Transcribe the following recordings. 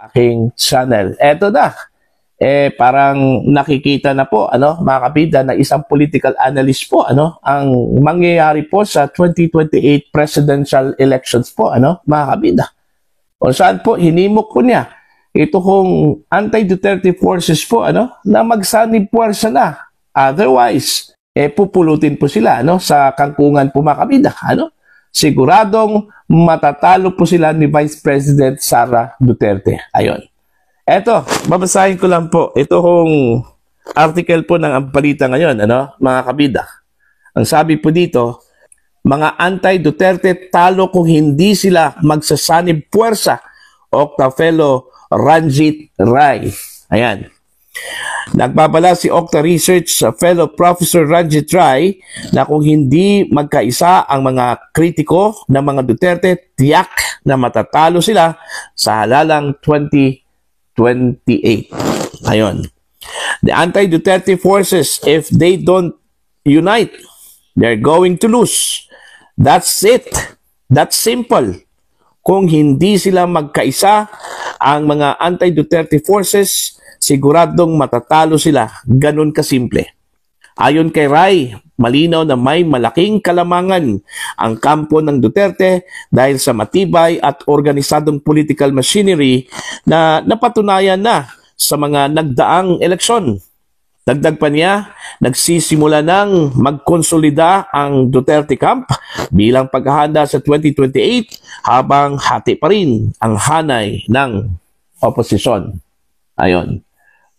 aking channel. Eto na. Parang nakikita na po, mga kabida, na isang political analyst po, ang mangyayari po sa 2028 presidential elections po, mga kabida. O saan po, hinimok po niya ito kung anti-Duterte forces po, na magsanib puwersa na. Otherwise, pupulutin po sila, sa kangkungan po, mga kabida, Siguradong matatalo po sila ni Vice President Sara Duterte. Ayon. Eto, babasahin ko lang po. Ito kong article po ng Ambalita ngayon, mga kabida. Ang sabi po dito, mga anti-Duterte talo kung hindi sila magsasanib puwersa. Okta fellow Ranjit Rai. Ayan. Nagbabala si Okta Research fellow Professor Ranjit Rai na kung hindi magkaisa ang mga kritiko ng mga Duterte, tiyak na matatalo sila sa halalang 2028. Ayon. The anti-Duterte forces, if they don't unite, they're going to lose. That's it. That's simple. Kung hindi sila magkaisa, ang mga anti-Duterte forces, siguradong matatalo sila. Ganun kasimple. Ayon kay Rai, malinaw na may malaking kalamangan ang kampo ng Duterte dahil sa matibay at organisadong political machinery na napatunayan na sa mga nagdaang eleksyon. Dagdag pa niya, nagsisimula ng magkonsolida ang Duterte camp bilang paghahanda sa 2028 habang hati pa rin ang hanay ng oposisyon. Ayon.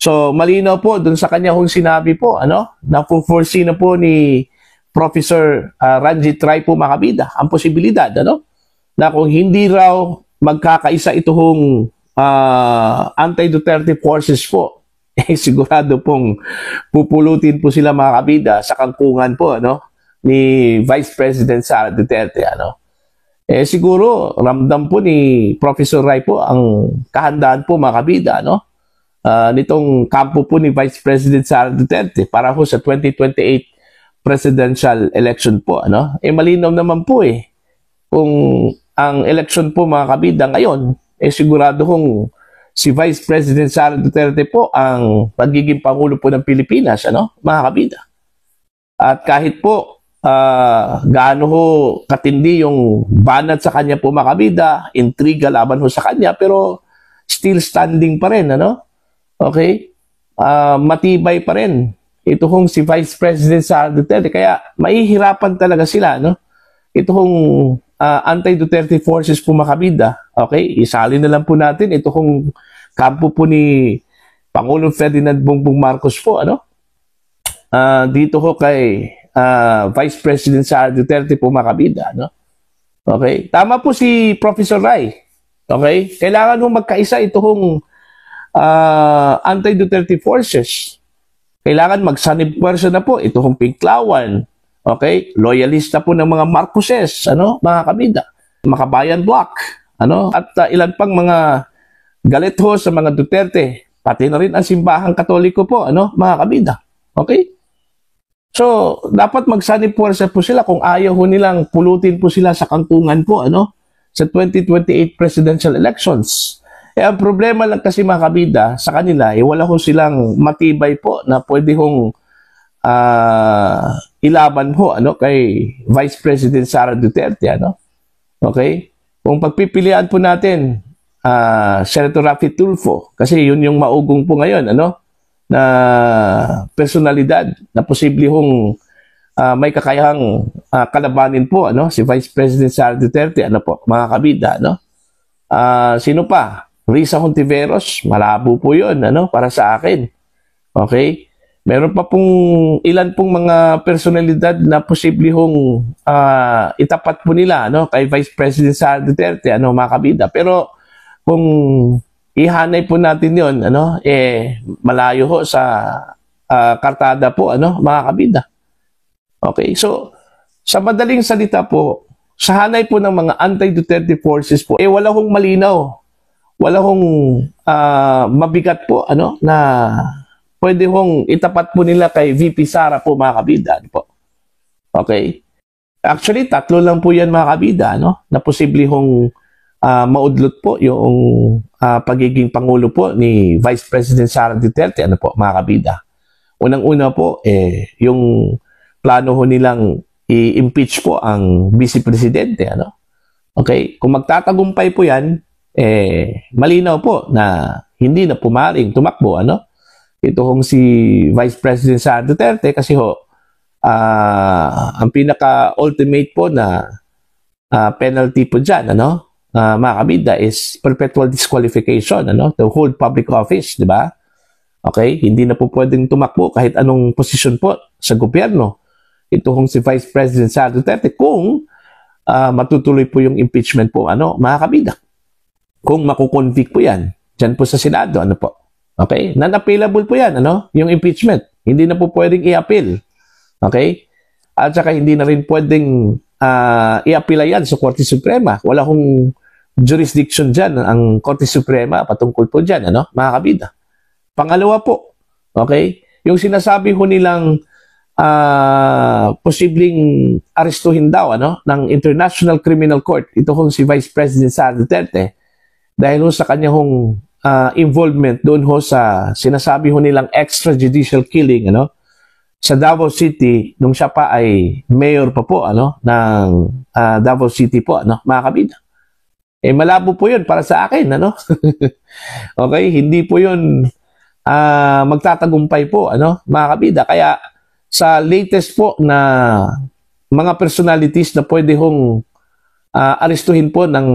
So, malinaw po dun sa kanya kung sinabi po, na-foresee na po ni Professor Ranjit Rai po, mga kabida, ang posibilidad, na kung hindi raw magkakaisa itong anti-Duterte forces po, sigurado pong pupulutin po sila, mga kabida, sa kangkungan po, ni Vice President Sara Duterte, siguro, ramdam po ni Professor Rai po ang kahandaan po, mga kabida, nitong kampo po ni Vice President Sara Duterte para po sa 2028 presidential election po, malinaw naman po kung ang election po, mga kabida, ngayon, sigurado kung si Vice President Sara Duterte po ang magiging Pangulo po ng Pilipinas, mga kabida. At kahit po gaano ho katindi yung banat sa kanya po, mga kabida, intriga laban ho sa kanya, pero still standing pa rin, Okay? Matibay pa rin ito kung si Vice President Sara Duterte. Kaya mahihirapan talaga sila, ito kung anti-Duterte forces po, mga kabida. Okay? Isali na lang po natin ito kung kampo po ni Pangulong Ferdinand Bongbong Marcos po, dito ho kay Vice President Sara Duterte po, mga kabida, Okay? Tama po si Professor Rai. Okay? Kailangan ho magkaisa ito kung anti-Duterte forces. Kailangan magsanib puwersa na po ito kung Pinklawan. Okay? Loyalista po ng mga Marcoses, mga kabida. Makabayan Bloc, at ilan pang mga galit ho sa mga Duterte, pati na rin ang simbahang Katoliko po, mga kabida. Okay? So, dapat magsanib puwersa po sila kung ayaw ho nilang pulutin po sila sa kangkungan po, sa 2028 presidential elections. Ang problema lang kasi, mga kabida, sa kanila, wala ho silang matibay po na pwede hong ilaban ho, kay Vice President Sara Duterte, Okay? Kung pagpipilian po natin, Senator Raffy Tulfo, kasi yun yung maugong po ngayon, na personalidad na posible hong may kakayahang kalabanin po, si Vice President Sara Duterte, po, mga kabida, sino pa? Risa Hontiveros, malabo po yun, para sa akin. Okay? Meron pa pong ilan pong mga personalidad na posible hong itapat po nila, kay Vice President Sara Duterte, mga kabida. Pero kung ihanay po natin yun, malayo ho sa kartada po, mga kabida. Okay? So, sa madaling salita po, sa hanay po ng mga anti-Duterte forces po, wala hong malinaw. Wala hong mabigat po, na pwede hong itapat po nila kay VP Sara po, mga kabida, po. Okay? Actually, tatlo lang po yan, mga kabida, na posible hong maudlot po yung pagiging Pangulo po ni Vice President Sara Duterte, ano po, mga kabida. Unang-una po, yung plano ho nilang i-impeach po ang Vice Presidente, ano? Okay? Kung magtatagumpay po yan, malinaw po na hindi na pumaring tumakbo, ano? Ito hong si Vice President Sara Duterte kasi ho, ang pinaka-ultimate po na penalty po dyan, ano? Mga kabida, is perpetual disqualification, ano? To hold public office, di ba? Okay? Hindi na po pwedeng tumakbo kahit anong posisyon po sa gobyerno. Ito hong si Vice President Sara Duterte kung matutuloy po yung impeachment po, ano? Mga kabida. Kung makukonvict po yan, dyan po sa Senado, ano po? Okay? Non-appealable po yan, ano? Yung impeachment. Hindi na po pwedeng i-appeal. Okay? At saka hindi na rin pwedeng i-appeal yan sa Korte Suprema. Wala kong jurisdiction dyan, ang Korte Suprema patungkol po dyan, ano? Mga kabida. Pangalawa po, okay? Yung sinasabi ho nilang posibleng arestuhin daw, ano? Ng International Criminal Court. Ito hong si Vice President Sara Duterte dahil ho sa kanyang involvement doon ho sa sinasabi ho nilang extrajudicial killing, ano? Sa Davao City nung siya pa ay mayor pa po, ano, ng Davao City po, ano, mga kabida. Malabo po 'yun para sa akin, ano? Okay, hindi po 'yun magtatagumpay po, ano, mga kabida. Kaya sa latest po na mga personalities na pwede hong arestuhin po ng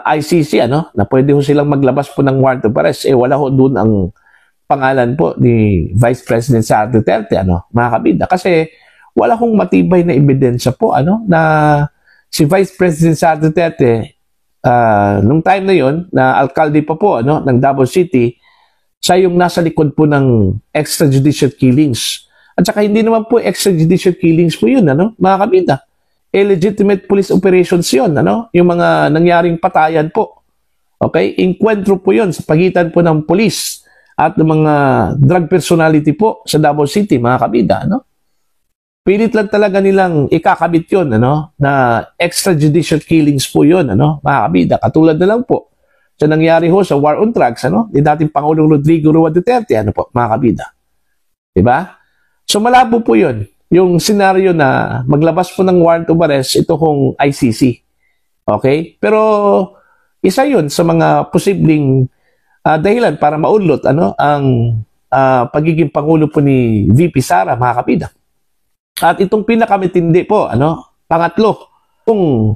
ICC, ano, na pwede ho silang maglabas po ng warrant of arrest, wala ho doon ang pangalan po ni Vice President Sara Duterte, ano, mga kabida. Kasi wala hong matibay na ebidensya po, ano, na si Vice President Sara Duterte, nung time na yon na alkalde pa po, ano, ng Davao City, siya yung nasa likod po ng extrajudicial killings. At saka hindi naman po extrajudicial killings po yun, ano, mga kabida. Legitimate police operations yun, ano, yung mga nangyaring patayan po. Okay? Inkwentro po yun sa pagitan po ng police at ng mga drug personality po sa Davao City, mga kabida, ano? Pilit lang talaga nilang ikakabit yun, ano, na extrajudicial killings po yun, ano, mga kabida. Katulad na lang po sa nangyari ho sa war on drugs, ano, ni dating Pangulong Rodrigo Roa Duterte, ano po, mga kabida. Diba? So malabo po yun, yung senaryo na maglabas po ng warrant of arrest, ito kong ICC. Okay? Pero isa yun sa mga posibleng dahilan para maulot, ano, ang pagiging Pangulo po ni VP Sara, mga kabida. At itong pinakamitindi po, ano, pangatlo, kung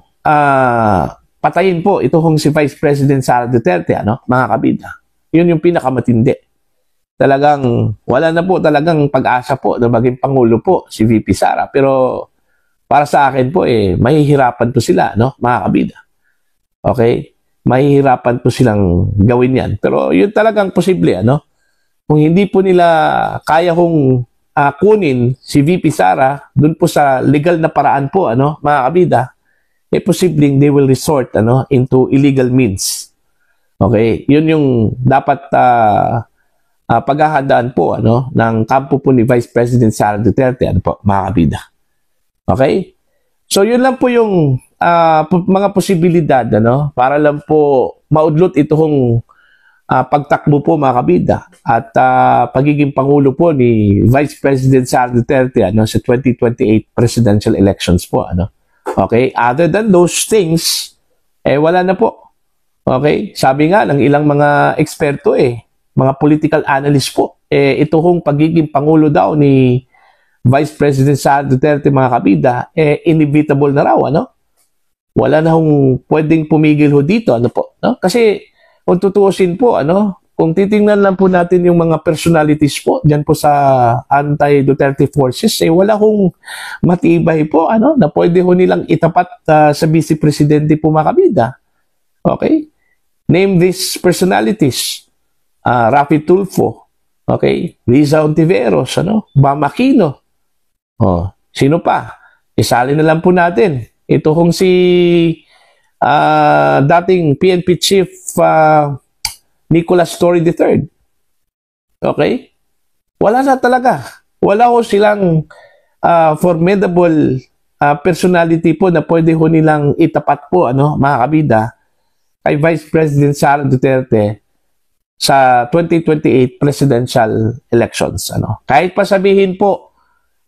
patayin po ito kung si Vice President Sara Duterte, ano, mga kabida. Yun yung pinakamatindi. Talagang wala na po talagang pag-asa po na maging Pangulo po si VP Sara. Pero para sa akin po, mahihirapan po sila, no, mga kabida. Okay? Mahihirapan po silang gawin yan. Pero yun talagang posible, ano? Kung hindi po nila kaya kong kunin si VP Sara dun po sa legal na paraan po, ano, mga kabida, posibleng they will resort, ano, into illegal means. Okay? Yun yung dapat paghahandaan po, ano, ng kampo po ni Vice President Sara Duterte, ano po, mga kabida. Okay? So yun lang po yung mga posibilidad, ano, para lang po maudlot itong pagtakbo po, mga kabida, at pagiging Pangulo po ni Vice President Sara Duterte, ano, sa 2028 presidential elections po, ano. Okay? Other than those things, wala na po. Okay? Sabi nga ng ilang mga eksperto, mga political analyst po, ito hong pagiging Pangulo daw ni Vice President Sara Duterte, mga kabida, inevitable na raw, ano? Wala na hong pwedeng pumigil ho dito, ano po, no? Kasi kung tutuusin po, ano, kung titingnan lang po natin yung mga personalities po diyan po sa anti-Duterte forces, wala hong matibay po, ano, na pwede ho nilang itapat sa Vice Presidente po, mga kabida. Okay? Name these personalities. Rafi Tulfo, okay? Liza Ontiveros, ano? Bam Aquino. Sino pa? Isali na lang po natin. Ito kung si dating PNP Chief Nicolas Torre III. Okay? Wala na talaga. Wala ko silang formidable personality po na pwede ho nilang itapat po, ano, mga kabida, kay Vice President Sara Duterte sa 2028 presidential elections. Kahit pa sabihin po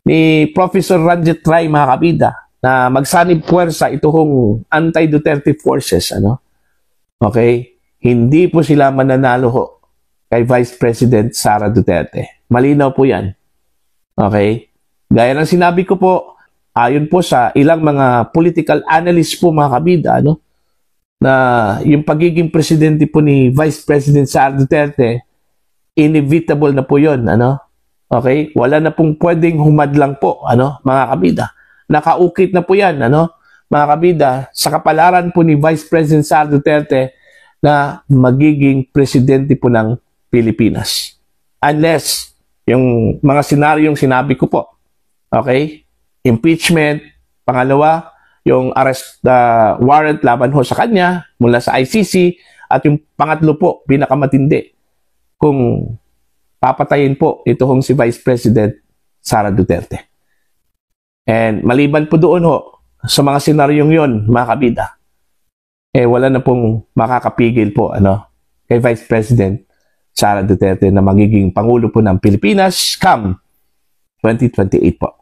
ni Professor Ranjit Rai, mga kabida, na magsanib puwersa itong anti-Duterte forces, okay, hindi po sila mananalo ho kay Vice President Sara Duterte. Malinaw po yan. Okay? Gaya ng sinabi ko po, ayon po sa ilang mga political analysts po, mga kabida, na yung pagiging presidente po ni Vice President Sara Duterte, inevitable na po yun. Okay? Wala na pong pwedeng humadlang po, mga kabida. Nakaukit na po yan, mga kabida, sa kapalaran po ni Vice President Sara Duterte na magiging presidente po ng Pilipinas. Unless, yung mga senaryong sinabi ko po, okay? Impeachment, pangalawa, yung arrest warrant laban ho sa kanya mula sa ICC, at yung pangatlo po, pinakamatindi, kung papatayin po ito hong si Vice President Sara Duterte. And maliban po doon ho, sa mga senaryong yon, mga kabida, wala na pong makakapigil po kay Vice President Sara Duterte na magiging Pangulo po ng Pilipinas come 2028 po.